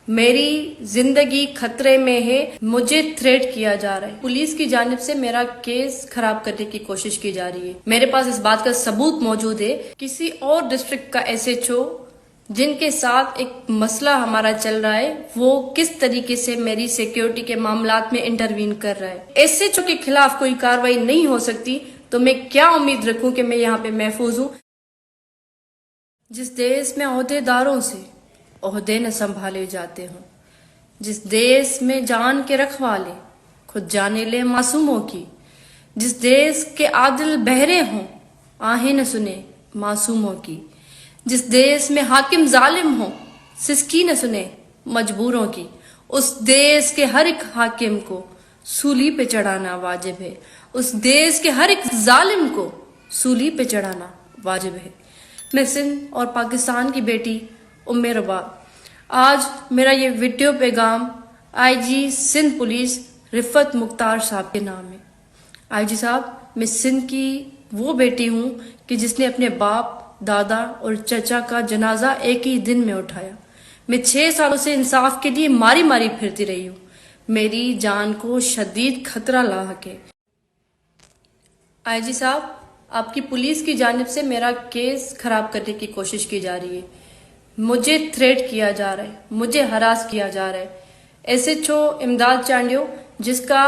میری زندگی خطرے میں ہے، مجھے تھریٹ کیا جا رہا ہے، پولیس کی جانب سے میرا کیس خراب کرنے کی کوشش کی جا رہی ہے۔ میرے پاس اس بات کا ثبوت موجود ہے، کسی اور ڈسٹرکٹ کا ایس ایچ او جن کے ساتھ ایک مسئلہ ہمارا چل رہا ہے، وہ کس طریقے سے میری سیکیورٹی کے معاملات میں انٹروین کر رہا ہے۔ ایس ایچ او کے خلاف کوئی کارروائی نہیں ہو سکتی تو میں کیا امید رکھوں کہ میں یہاں پہ محفوظ ہوں۔ جس دیش میں عہدے داروں سے عہدے نہ سنبھالے جاتے ہوں، جس دیش میں جان کے رکھوالے خود جانے لے معصوموں کی، جس دیش کے عادل بہرے ہوں آہیں نہ سنے معصوموں کی، جس دیش میں حاکم ظالم ہوں سسکی نہ سنے مجبوروں کی، اس دیش کے ہر ایک حاکم کو سولی پہ چڑھانا واجب ہے، اس دیش کے ہر ایک ظالم کو سولی پہ چڑھانا واجب ہے۔ میں سندھ اور پاکستان کی بیٹی ام ربا، آج میرا یہ ویڈیو پیغام آئی جی سندھ پولیس رفت مختار صاحب کے نام ہے۔ آئی جی صاحب، میں سندھ کی وہ بیٹی ہوں کہ جس نے اپنے باپ، دادا اور چچا کا جنازہ ایک ہی دن میں اٹھایا۔ میں 6 سالوں سے انصاف کے لیے ماری ماری پھرتی رہی ہوں، میری جان کو شدید خطرہ لاحق ہے۔ آئی جی صاحب، آپ کی پولیس کی جانب سے میرا کیس خراب کرنے کی کوشش کی جا رہی ہے، مجھے تھریٹ کیا جا رہا ہے، مجھے ہراس کیا جا رہا ہے۔ ایس ایچ او امداد چانڈیو، جس کا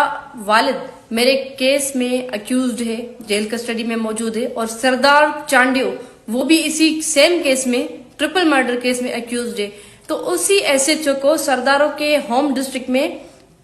والد میرے کیس میں اکیوزڈ ہے، جیل کسٹڈی میں موجود ہے، اور سردار چانڈیو وہ بھی اسی سیم کیس میں، ٹرپل مرڈر کیس میں اکیوزڈ ہے۔ تو اسی ایس ایچ او کو سرداروں کے ہوم ڈسٹرکٹ میں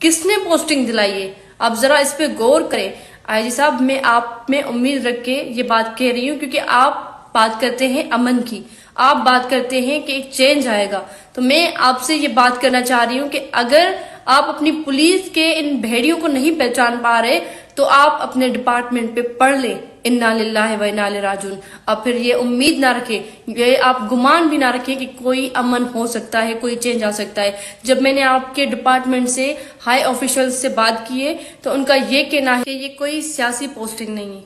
کس نے پوسٹنگ دلائی ہے؟ آپ ذرا اس پہ غور کریں۔ آئی جی صاحب، میں آپ میں امید رکھ کے یہ بات کہہ رہی ہوں کیونکہ آپ بات کرتے ہیں امن کی، آپ بات کرتے ہیں کہ ایک چینج آئے گا، تو میں آپ سے یہ بات کرنا چاہ رہی ہوں کہ اگر آپ اپنی پولیس کے ان بھیڑیوں کو نہیں پہچان پا رہے تو آپ اپنے ڈپارٹمنٹ پہ پڑھ لیں انا للہ و انا الیہ راجعون۔ اب پھر یہ امید نہ رکھیں، یہ آپ گمان بھی نہ رکھیں کہ کوئی امن ہو سکتا ہے، کوئی چینج آ سکتا ہے۔ جب میں نے آپ کے ڈپارٹمنٹ سے ہائی آفیشل سے بات کی ہے تو ان کا یہ کہنا ہے کہ یہ کوئی سیاسی پوسٹنگ نہیں ہے۔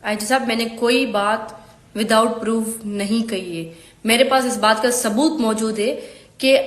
آئی جی صاحب، میں نے کوئی بات وداؤٹ پروف نہیں کہی ہے، میرے پاس اس بات کا ثبوت موجود ہے کہ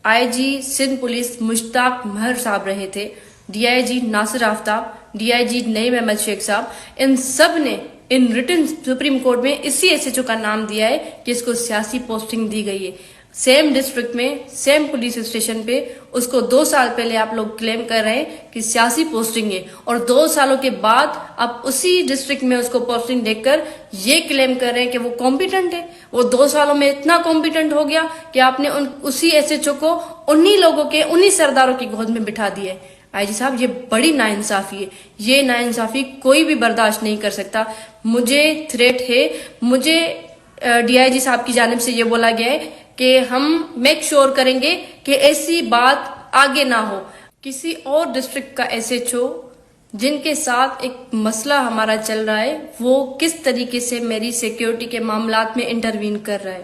آئی جی سندھ پولیس مشتاق مہر صاحب رہے تھے، D I G Nasir Aftab, D I G Naeem Ahmed Sheikh صاحب، ان سب نے ان ریٹن سپریم کورٹ میں اسی ایس ایچ او کا نام دیا ہے کہ اس کو سیاسی پوسٹنگ دی گئی ہے۔ سیم ڈسٹرکٹ میں، سیم پولیس اسٹیشن پہ اس کو 2 سال پہلے آپ لوگ کلیم کر رہے ہیں کہ سیاسی پوسٹنگ ہے، اور 2 سالوں کے بعد آپ اسی ڈسٹرکٹ میں اس کو پوسٹنگ دیکھ کر یہ کلیم کر رہے ہیں کہ وہ کمپیٹنٹ ہے۔ وہ 2 سالوں میں اتنا کمپیٹنٹ ہو گیا کہ آپ نے اسی ایس ایچ او کو انہی لوگوں کے، انہی سرداروں کی گود میں بٹھا دیا ہے۔ آئی جی صاحب، یہ بڑی ناانصافی ہے، یہ ناانصافی کوئی بھی برداشت نہیں کر سکتا۔ مجھے تھریٹ ہے، مجھے ڈی آئی جی صاحب کی جانب سے یہ بولا گیا ہے کہ ہم میک شور کریں گے کہ ایسی بات آگے نہ ہو۔ کسی اور ڈسٹرکٹ کا ایس ایچ او جن کے ساتھ ایک مسئلہ ہمارا چل رہا ہے، وہ کس طریقے سے میری سیکیورٹی کے معاملات میں انٹروین کر رہا ہے،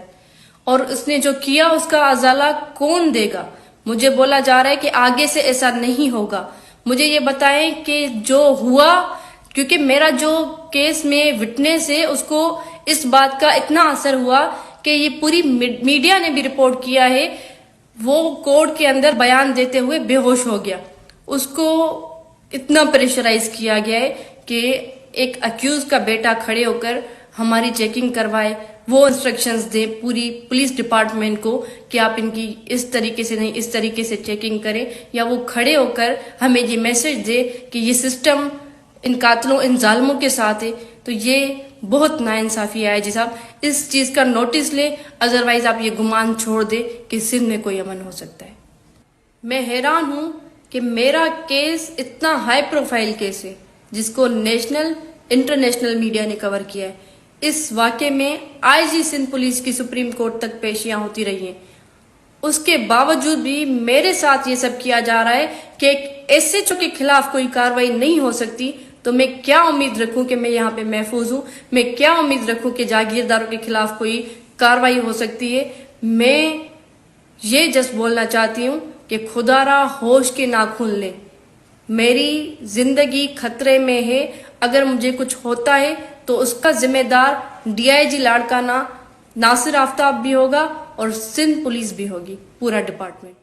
اور اس نے جو کیا اس کا ازالہ کون دے گا؟ مجھے بولا جا رہا ہے کہ آگے سے ایسا نہیں ہوگا۔ مجھے یہ بتائیں کہ جو ہوا، کیونکہ میرا جو کیس میں وٹنس ہے اس کو اس بات کا اتنا اثر ہوا کہ یہ پوری میڈیا نے بھی رپورٹ کیا ہے، وہ کورٹ کے اندر بیان دیتے ہوئے بے ہوش ہو گیا۔ اس کو اتنا پریشرائز کیا گیا ہے کہ ایک اکیوز کا بیٹا کھڑے ہو کر ہماری چیکنگ کروائے، وہ انسٹرکشنز دے پوری پولیس ڈپارٹمنٹ کو کہ آپ ان کی اس طریقے سے نہیں، اس طریقے سے چیکنگ کریں، یا وہ کھڑے ہو کر ہمیں یہ میسج دے کہ یہ سسٹم ان قاتلوں، ان ظالموں کے ساتھ ہے۔ تو یہ بہت ناانصافی ہے۔ جی صاحب، اس چیز کا نوٹس لیں، ادروائز آپ یہ گمان چھوڑ دیں کہ سندھ میں کوئی امن ہو سکتا ہے۔ میں حیران ہوں کہ میرا کیس اتنا ہائی پروفائل کیس ہے جس کو نیشنل انٹرنیشنل میڈیا نے کور کیا ہے۔ اس واقعے میں آئی جی سندھ پولیس کی سپریم کورٹ تک پیشیاں ہوتی رہی ہیں، اس کے باوجود بھی میرے ساتھ یہ سب کیا جا رہا ہے کہ ایک ایس ایچ او کے خلاف کوئی کارروائی نہیں ہو سکتی تو میں کیا امید رکھوں کہ میں یہاں پہ محفوظ ہوں؟ میں کیا امید رکھوں کہ جاگیرداروں کے خلاف کوئی کارروائی ہو سکتی ہے؟ میں یہ جس بولنا چاہتی ہوں کہ خدا را ہوش کے ناخن لیں، میری زندگی خطرے میں ہے، اگر مجھے کچھ ہوتا ہے تو اس کا ذمہ دار ڈی آئی جی لاڑکانہ ناصر آفتاب بھی ہوگا اور سندھ پولیس بھی ہوگی، پورا ڈپارٹمنٹ۔